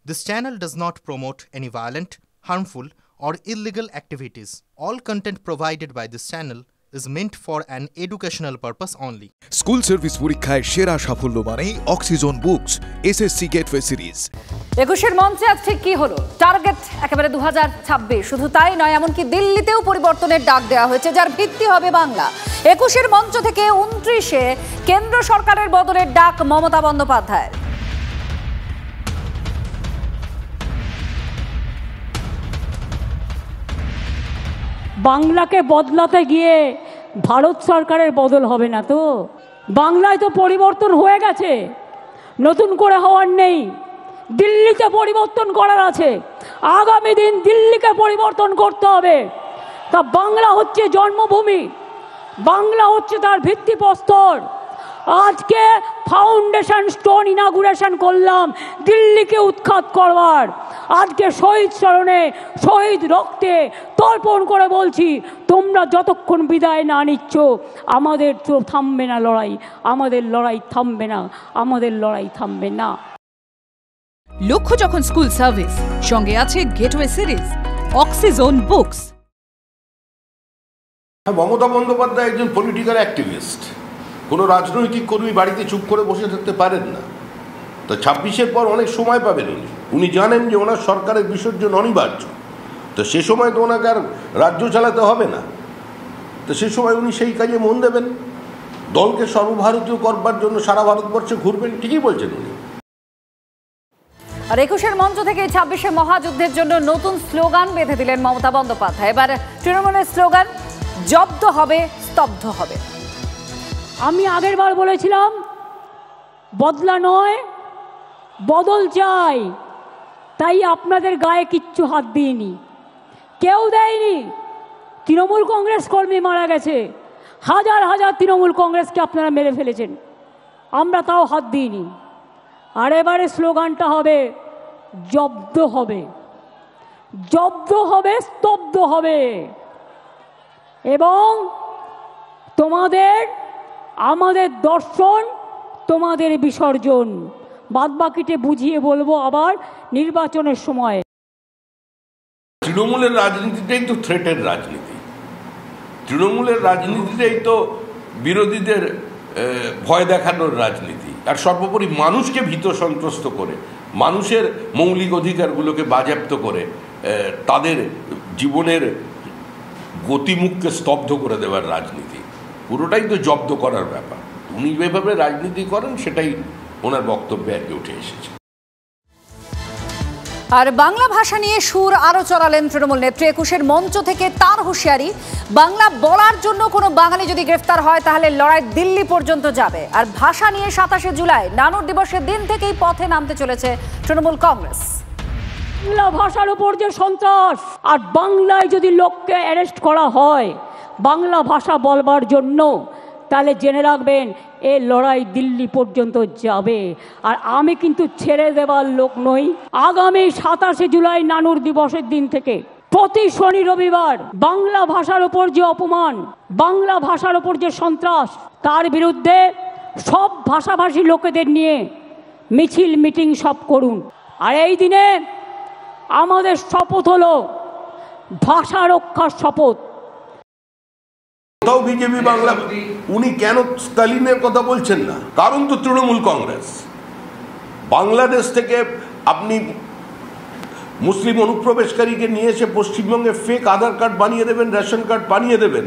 This channel does not promote any violent, harmful, or illegal activities. All content provided by this channel is meant for an educational purpose only. School service পরীক্ষায় সেরা সাফল্য মানেই Oxygen books SSC gateway series. ২১-এর মঞ্চে আজ ঠিক কি হলো? টার্গেট একেবারে ২০২৬। শুধু তাই নয়, এমনকি দিল্লিতেও পরিবর্তনের ডাক দেওয়া হয়েছে, যার ভিত্তি হবে বাংলা। ২১-এর মঞ্চ থেকে ২৯-এ কেন্দ্র সরকারের বদলের ডাক মমতা বন্দ্যোপাধ্যায়ের। বাংলাকে বদলাতে গিয়ে ভারত সরকারের বদল হবে না তো। বাংলায় তো পরিবর্তন হয়ে গেছে, নতুন করে হওয়ার নেই। দিল্লিতে পরিবর্তন করার আছে, আগামী দিন দিল্লিকে পরিবর্তন করতে হবে। তা বাংলা হচ্ছে জন্মভূমি, বাংলা হচ্ছে তার ভিত্তিপ্রস্তর। আজকে ফাউন্ডেশন স্টোন ইনাগুরেশন করলাম দিল্লিকে উৎখাত করবার। আজকে শহীদ স্মরণে, শহীদ রক্তে তর্পণ করে বলছি, তোমরা যতক্ষণ বিদায় না নিচ্ছ আমাদের তো থামবে না লড়াই, আমাদের লড়াই থামবে না, আমাদের লড়াই থামবে না। লক্ষ্য যখন স্কুল সার্ভিস, সঙ্গে আছে gateway series, oxygen books. Mamata Bandyopadhyay একজন পলিটিক্যাল অ্যাক্টিভিস্ট। কোনো রাজনৈতিক কর্মী বাড়িতে চুপ করে বসে থাকতে পারেন না। তো ২৬-এর পর অনেক সময় পাবেন উনি জানেন যে ওনার সরকারের বিসর্জন অনিবার্য। তো সে সময় তো ওনাকে আর রাজ্য চালাতে হবে না। তো সে সময় উনি সেই কাজে মন দেবেন, দলকে সর্বভারতীয় করবার জন্য সারা ভারতবর্ষে ঘুরবেন। ঠিকই বলছেন উনি। আর ২১-এর মঞ্চ থেকে ২৬-এ মহাযুদ্ধের জন্য নতুন স্লোগান বেঁধে দিলেন মমতা বন্দ্যোপাধ্যায়। এবার তৃণমূলের স্লোগান, জব্দ হবে, স্তব্ধ হবে। আমি আগের বার বলেছিলাম বদলা নয়, বদল চাই। তাই আপনাদের গায়ে কিচ্ছু হাত দিইনি, কেউ দেয়নি। তৃণমূল কংগ্রেস কর্মী মারা গেছে, হাজার হাজার তৃণমূল কংগ্রেসকে আপনারা মেরে ফেলেছেন, আমরা তাও হাত দিইনি। আর এবারে স্লোগানটা হবে জব্দ হবে, জব্দ হবে, স্তব্ধ হবে। এবং তোমাদের, আমাদের দর্শন, তোমাদের বিসর্জন। বাদবাকিতে বুঝিয়ে বলবো আবার নির্বাচনের সময়। তৃণমূলের রাজনীতিটাই তো থ্রেটের রাজনীতি, তৃণমূলের রাজনীতিটাই তো বিরোধীদের ভয় দেখানোর রাজনীতি। আর সর্বোপরি মানুষকে ভীত সন্ত্রস্ত করে, মানুষের মৌলিক অধিকারগুলোকে বাজেয়াপ্ত করে, তাদের জীবনের গতিমুখকে স্তব্ধ করে দেওয়ার রাজনীতি। পুরোটাই তো জব্দ করার ব্যাপার। উনি যেভাবে রাজনীতি করেন সেটাই ওনার বক্তব্যে আর কি উঠে এসেছে। আর বাংলা ভাষা নিয়ে সুর আরো চড়ালেন তৃণমূল নেত্রী। ২১-এর মঞ্চ থেকে তার হুঁশিয়ারি, বাংলা বলার জন্য কোনো বাঙালি যদি গ্রেফতার হয় তাহলে লড়াই দিল্লি পর্যন্ত যাবে। আর ভাষা নিয়ে ২৭শে জুলাই নানুর দিবসের দিন থেকেই পথে নামতে চলেছে তৃণমূল কংগ্রেস। বাংলা ভাষার উপর যে সন্ত্রাস, আর বাংলায় যদি লোককে অ্যারেস্ট করা হয় বাংলা ভাষা বলবার জন্য, তাহলে জেনে রাখবেন এই লড়াই দিল্লি পর্যন্ত যাবে। আর আমি কিন্তু ছেড়ে দেবার লোক নই। আগামী ২৭শে জুলাই নানুর দিবসের দিন থেকে প্রতি শনি রবিবার বাংলা ভাষার উপর যে অপমান, বাংলা ভাষার উপর যে সন্ত্রাস, তার বিরুদ্ধে সব ভাষাভাষী লোকেদের নিয়ে মিছিল মিটিং সব করুন। আর এই দিনে আমাদের শপথ হলো ভাষা রক্ষার শপথ। তাও বিজেপি বাংলা, উনি কেন স্টালিনের কথা বলছেন না? কারণ তো তৃণমূল কংগ্রেস। বাংলাদেশ থেকে আপনি মুসলিম অনুপ্রবেশকারীকে নিয়ে এসে পশ্চিমবঙ্গে ফেক আধার কার্ড বানিয়ে দেবেন, রেশন কার্ড বানিয়ে দেবেন,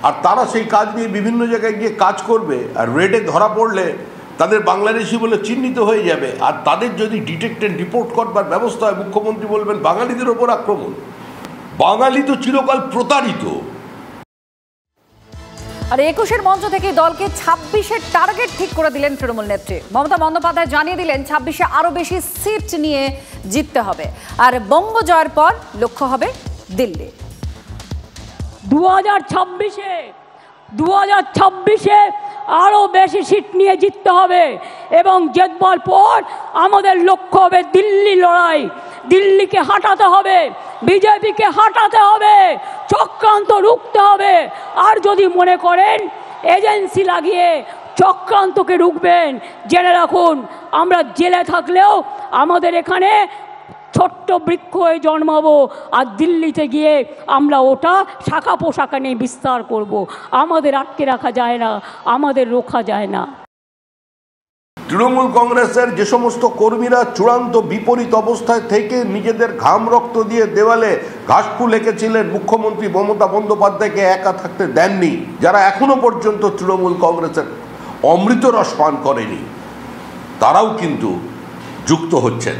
আর তারা সেই কাজ নিয়ে বিভিন্ন জায়গায় গিয়ে কাজ করবে। আর রেডে ধরা পড়লে তাদের বাংলাদেশি বলে চিহ্নিত হয়ে যাবে। আর তাদের যদি ডিটেক্ট এন্ড রিপোর্ট করবার ব্যবস্থা হয়, মুখ্যমন্ত্রী বলবেন বাঙালিদের ওপর আক্রমণ। বাঙালি তো চিরকাল প্রতারিত। আর ২১-এর মঞ্চ থেকে দলকে ২৬-এর টার্গেট ঠিক করে দিলেন তৃণমূল নেত্রী। মমতা বন্দ্যোপাধ্যায় জানিয়ে দিলেন ২৬-এ আরো বেশি সিট নিয়ে জিততে হবে। আর বঙ্গ জয়ের পর লক্ষ্য হবে দিল্লি। ২০২৬-এ আরো বেশি সিট নিয়ে জিততে হবে এবং জিতবার পর আমাদের লক্ষ্য হবে দিল্লি লড়াই। দিল্লিকে হাঁটাতে হবে, বিজেপিকে হাঁটাতে হবে, চক্রান্ত রুখতে হবে। আর যদি মনে করেন এজেন্সি লাগিয়ে চক্রান্তকে রুখবেন। জেনে রাখুন, আমরা জেলে থাকলেও আমাদের এখানে ছোট্ট বৃক্ষ হয়ে জন্মাবো, আর দিল্লিতে গিয়ে আমরা ওটা শাখা পোশাখা নিয়ে বিস্তার করব। আমাদের আটকে রাখা যায় না, আমাদের রোখা যায় না। তৃণমূল কংগ্রেসের যে সমস্ত কর্মীরা চূড়ান্ত বিপরীত অবস্থায় থেকে নিজেদের ঘাম রক্ত দিয়ে দেওয়ালে ঘাসফুল এঁকেছিলেন, মুখ্যমন্ত্রী মমতা বন্দ্যোপাধ্যায়কে একা থাকতে দেননি, যারা এখনো পর্যন্ত তৃণমূল কংগ্রেসের অমৃত রস পান করেনি, তারাও কিন্তু যুক্ত হচ্ছেন।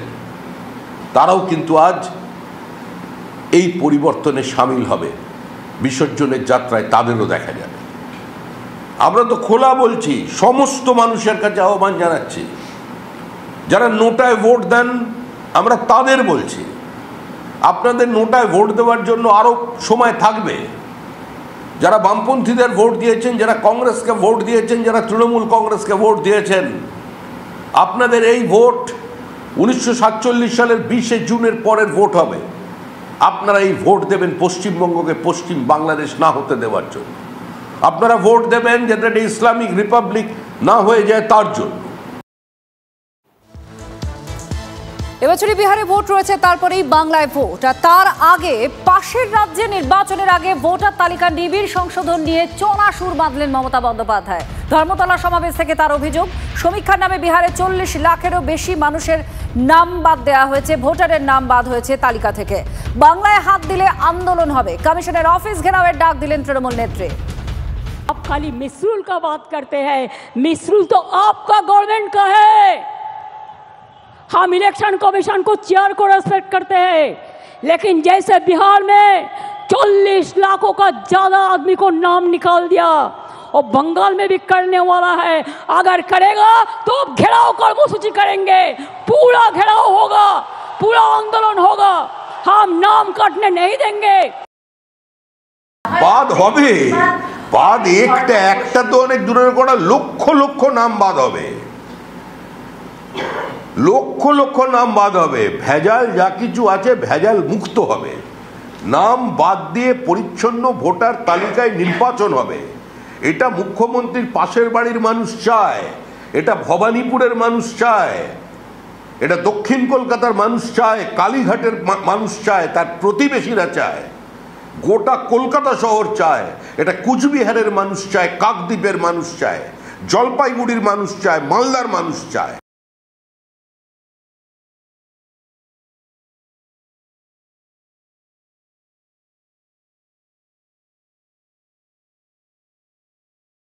তারাও কিন্তু আজ এই পরিবর্তনে সামিল হবে। বিসর্জনের যাত্রায় তাদেরও দেখা যাবে। আমরা তো খোলা বলছি, সমস্ত মানুষের কাছে আহ্বান জানাচ্ছি, যারা নোটায় ভোট দেন আমরা তাদের বলছি, আপনাদের নোটায় ভোট দেওয়ার জন্য আরো সময় থাকবে। যারা বামপন্থীদের ভোট দিয়েছেন, যারা কংগ্রেসকে ভোট দিয়েছেন, যারা তৃণমূল কংগ্রেসকে ভোট দিয়েছেন, আপনাদের এই ভোট 1947 সালের 20শে জুনের পরের ভোট হবে। আপনারা এই ভোট দেবেন পশ্চিমবঙ্গকে পশ্চিম বাংলাদেশ না হতে দেওয়ার জন্য। আপনারা ভোট দেবেন যাতে এটা ইসলামিক রিপাবলিক না হয়ে যায় তার জন্য। এবছরই বিহারে ভোট রয়েছে, তারপরেই বাংলায় ভোট। আর তার আগে পাশের রাজ্যে নির্বাচনের আগে ভোটার তালিকা নিবিড় সংশোধন নিয়ে চড়া সুর বাঁধলেন মমতা বন্দ্যোপাধ্যায়। ধর্মতলা সমাবেশ থেকে তার অভিযোগ, সমীক্ষার নামে বিহারে 40 লাখেরও বেশি মানুষের নাম বাদ দেওয়া হয়েছে, ভোটারের নাম বাদ হয়েছে তালিকা থেকে। বাংলায় হাত দিলে আন্দোলন হবে, কমিশনের অফিস ঘেরাওয়ের ডাক দিলেন তৃণমূল নেত্রী। आप खाली मिसरूल का बात करते हैं, मिसरूल तो आपका गवर्नमेंट का है। हम इलेक्शन कमीशन को चेयर को रेस्पेक्ट करते हैं, लेकिन जैसे बिहार में 40 लाखों का ज्यादा आदमी को नाम निकाल दिया, और बंगाल में भी करने वाला है। अगर करेगा तो घेराव कर्मसूची करेंगे, पूरा घेराव होगा, पूरा आंदोलन होगा, हम नाम काटने नहीं देंगे। বাদ হবে, বাদ একটা তো অনেক দূরের কথা, লক্ষ লক্ষ নাম বাদ হবে, লক্ষ লক্ষ নাম বাদ হবে। ভেজাল যা কিছু আছে ভেজাল মুক্ত হবে, নাম বাদ দিয়ে পরিচ্ছন্ন ভোটার তালিকায় নির্বাচন হবে। এটা মুখ্যমন্ত্রীর পাশের বাড়ির মানুষ চায়, এটা ভবানীপুরের মানুষ চায়, এটা দক্ষিণ কলকাতার মানুষ চায়, কালীঘাটের মানুষ চায়, তার প্রতিবেশীরা চায়, গোটা কলকাতা শহর চায়, এটা কুচবিহারের মানুষ চায়, কাকদ্বীপের মানুষ চায়, জলপাইগুড়ির মানুষ চায়, মালদার মানুষ চায়।